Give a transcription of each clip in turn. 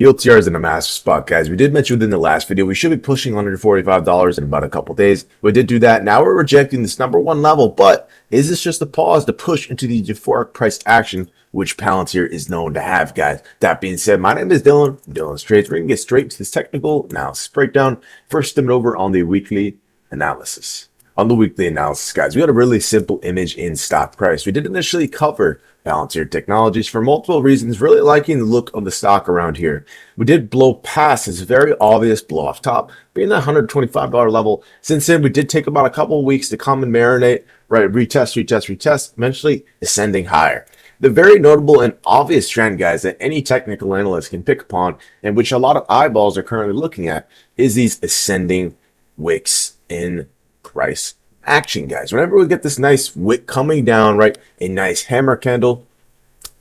PLTR is in a massive spot, guys. We did mention within the last video, we should be pushing $145 in about a couple days. We did do that. Now we're rejecting this number one level, but is this just a pause to push into the euphoric price action, which Palantir is known to have, guys? That being said, my name is Dylan, Dylan's Trades. We're going to get straight to this technical analysis breakdown. First, skim it over on the weekly analysis. On the weekly analysis, guys, we had a really simple image in stock price. We did initially cover Palantir Technologies for multiple reasons, really liking the look of the stock around here. We did blow past this very obvious blow off top, being that $125 level. Since then, we did take about a couple of weeks to come and marinate, right? Retest, eventually ascending higher. The very notable and obvious trend, guys, that any technical analyst can pick upon, and which a lot of eyeballs are currently looking at, is these ascending wicks in price action, guys. Whenever we get this nice wick coming down, right, a nice hammer candle,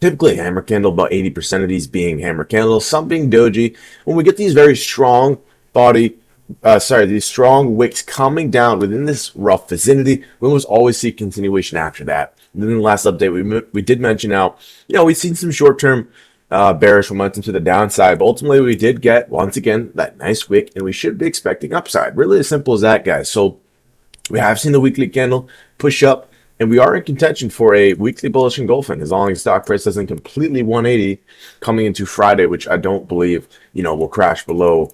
typically a hammer candle, about 80% of these being hammer candles, some being doji. When we get these very strong these strong wicks coming down within this rough vicinity, we almost always see continuation after that. And then in the last update, we did mention how, we've seen some short-term bearish momentum to the downside, but ultimately we did get, once again, that nice wick, and we should be expecting upside. Really as simple as that, guys. So we have seen the weekly candle push up, and we are in contention for a weekly bullish engulfing as long as stock price doesn't completely 180 coming into Friday, which I don't believe, will crash below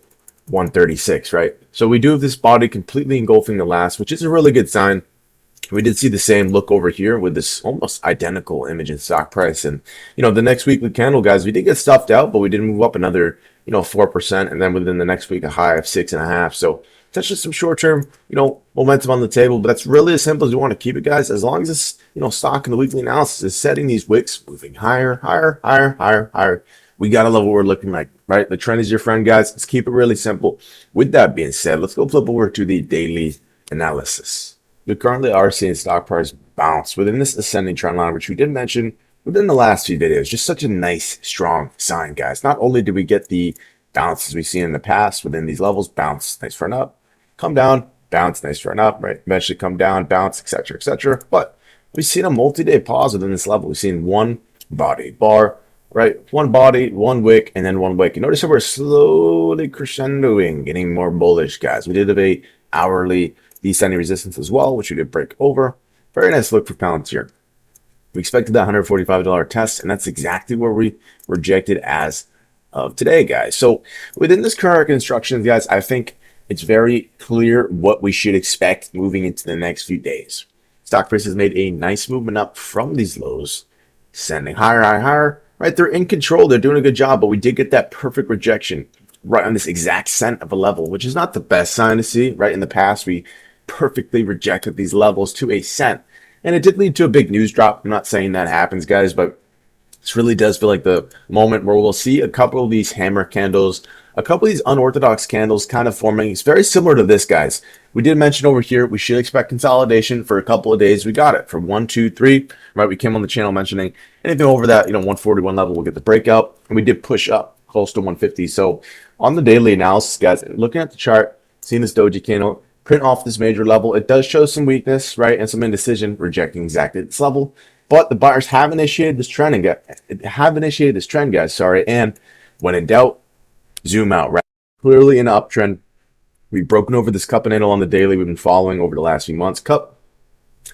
136, right? So we do have this body completely engulfing the last, which is a really good sign. We did see the same look over here with this almost identical image in stock price. And, the next weekly candle, guys, we did get stuffed out, but we did move up another, 4%. And then within the next week, a high of 6.5. So that's just some short-term, momentum on the table. But that's really as simple as you want to keep it, guys. As long as this, stock in the weekly analysis is setting these wicks, moving higher. We got to love what we're looking like, right? The trend is your friend, guys. Let's keep it really simple. With that being said, let's go flip over to the daily analysis. We currently are seeing stock price bounce within this ascending trend line, which we did mention within the last few videos. Just such a nice, strong sign, guys. Not only did we get the bounces we've seen in the past within these levels, bounce, nice run up, come down, bounce, nice run up, right? Eventually come down, bounce, etc. But we've seen a multi-day pause within this level. We've seen one body bar, right? One body, one wick, and then one wick. You notice how we're slowly crescendoing, getting more bullish, guys. We did have a hourly descending resistance as well, which we did break over. Very nice look for Palantir. We expected that $145 test, and that's exactly where we rejected as of today, guys. So within this current instructions, guys, I think it's very clear what we should expect moving into the next few days. Stock price has made a nice movement up from these lows, sending higher. Right, they're in control. They're doing a good job, but we did get that perfect rejection right on this exact cent of a level, which is not the best sign to see, right? In the past, we perfectly rejected these levels to a cent, and it did lead to a big news drop. I'm not saying that happens, guys, but this really does feel like the moment where we'll see a couple of these hammer candles, a couple of these unorthodox candles kind of forming. It's very similar to this, guys. We did mention over here we should expect consolidation for a couple of days. We got it from 1, 2, 3, right? We came on the channel mentioning anything over that, 141 level, we'll get the breakout, and we did push up close to 150. So on the daily analysis, guys, looking at the chart, seeing this doji candle print off this major level, it does show some weakness, right, and some indecision, rejecting exactly this level. But the buyers have initiated this trend, guys. And when in doubt, zoom out, right? Clearly an uptrend. We've broken over this cup and handle on the daily we've been following over the last few months. Cup,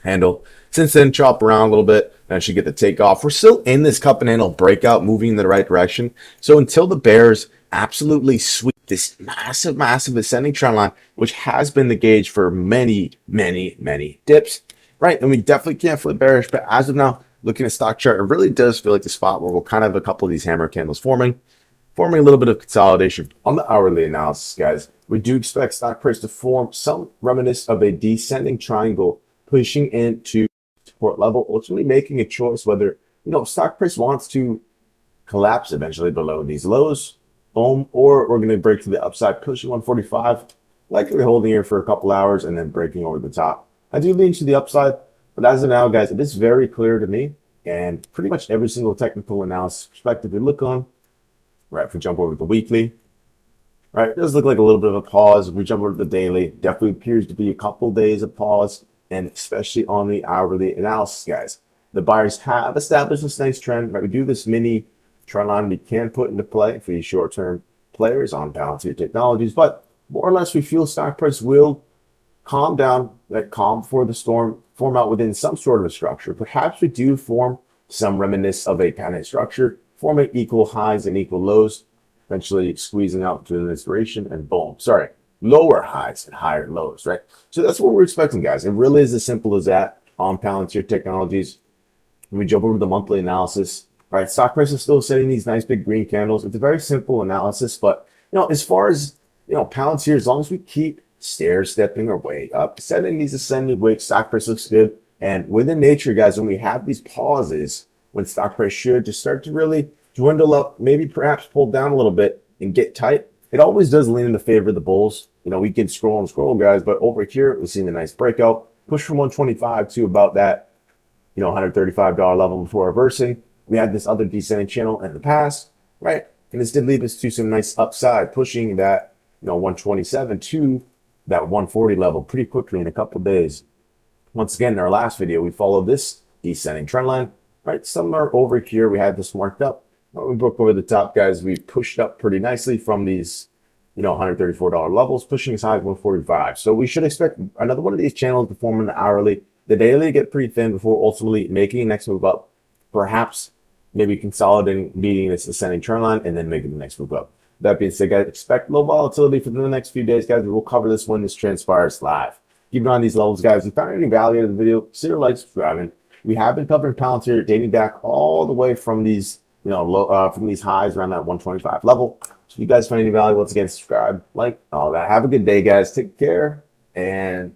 handle. Since then, chop around a little bit, and should get the takeoff. We're still in this cup and handle breakout, moving in the right direction. So until the bears absolutely sweep this massive ascending trend line, which has been the gauge for many dips, right? And we definitely can't flip bearish, but as of now, looking at stock chart, it really does feel like the spot where we'll kind of have a couple of these hammer candles forming a little bit of consolidation. On the hourly analysis, guys, we do expect stock price to form some reminiscence of a descending triangle, pushing into support level, ultimately making a choice whether, stock price wants to collapse eventually below these lows, boom, or we're going to break to the upside, pushing 145, likely holding here for a couple hours and then breaking over the top. I do lean to the upside, but as of now, guys, it is very clear to me, and pretty much every single technical analysis perspective we look on, right, if we jump over to the weekly, right, it does look like a little bit of a pause. If we jump over to the daily, definitely appears to be a couple days of pause, and especially on the hourly analysis, guys. The buyers have established this nice trend, right? We do this mini trend line we can put into play for these short-term players on Palantir Technologies. But more or less, we feel stock price will calm down, that calm before the storm, form out within some sort of a structure. Perhaps we do form some reminiscence of a panic structure, forming equal highs and equal lows, eventually squeezing out to this duration, and boom, sorry, lower highs and higher lows, right? So that's what we're expecting, guys. It really is as simple as that on Palantir Technologies. When we jump over the monthly analysis, all right, stock price is still setting these nice big green candles. It's a very simple analysis, but as far as Palantir, as long as we keep stair stepping our way up, setting these ascending wicks, stock price looks good. And within nature, guys, when we have these pauses, when stock price should just start to really dwindle up, maybe perhaps pull down a little bit and get tight, it always does lean in the favor of the bulls. We can scroll and scroll, guys, but over here, we've seen a nice breakout, push from 125 to about that, $135 level before reversing. We had this other descending channel in the past, right? And this did lead us to some nice upside, pushing that, 127 to that 140 level pretty quickly in a couple of days. Once again, in our last video, we followed this descending trend line, right? Somewhere over here, we had this marked up. We broke over the top, guys. We pushed up pretty nicely from these, $134 levels, pushing as high as 145. So we should expect another one of these channels to form in the hourly. The daily get pretty thin before ultimately making the next move up. Perhaps maybe consolidating, beating this ascending trend line, and then making the next move up. That being said, guys, expect low volatility for the next few days, guys. We will cover this when this transpires live. Keep an eye on these levels, guys. If you found any value in the video, consider like, subscribing. We have been covering Palantir dating back all the way from these, from these highs around that 125 level. So if you guys find any value, once again, subscribe, like, all that. Have a good day, guys. Take care, and